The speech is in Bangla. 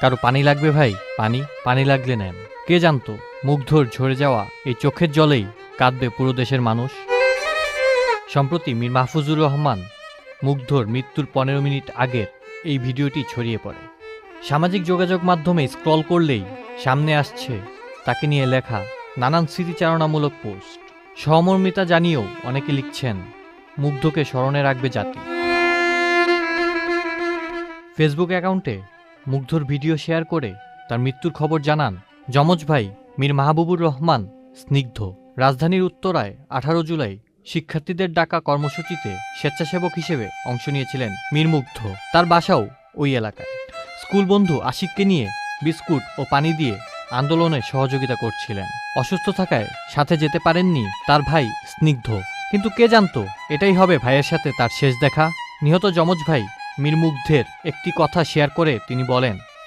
কারো পানি লাগবে ভাই? পানি পানি লাগলে নেন। কে জানতো মুগ্ধর ঝরে যাওয়া এই চোখের জলেই কাঁদবে পুরো দেশের মানুষ। সম্প্রতি মীর মাহফুজুর রহমান মুগ্ধর মৃত্যুর 15 মিনিট আগের এই ভিডিওটি ছড়িয়ে পড়ে। সামাজিক যোগাযোগ মাধ্যমে স্ক্রল করলেই সামনে আসছে তাকে নিয়ে লেখা নানান স্মৃতিচারণামূলক পোস্ট। সহমর্মিতা জানিয়েও অনেকে লিখছেন, মুগ্ধকে স্মরণে রাখবে জাতি। ফেসবুক অ্যাকাউন্টে মুগ্ধর ভিডিও শেয়ার করে তার মৃত্যুর খবর জানান যমজ ভাই মীর মাহবুবুর রহমান স্নিগ্ধ। রাজধানীর উত্তরায় 18 জুলাই শিক্ষার্থীদের ডাকা কর্মসূচিতে স্বেচ্ছাসেবক হিসেবে অংশ নিয়েছিলেন মীর মুগ্ধ। তার বাসাও ওই এলাকায়। স্কুল বন্ধু আশিককে নিয়ে বিস্কুট ও পানি দিয়ে আন্দোলনে সহযোগিতা করছিলেন। অসুস্থ থাকায় সাথে যেতে পারেননি তার ভাই স্নিগ্ধ। কিন্তু কে জানতো এটাই হবে ভাইয়ের সাথে তার শেষ দেখা। নিহত যমজ ভাই মীর মুগ্ধের একটি কথা শেয়ার করে তিনি বলেন,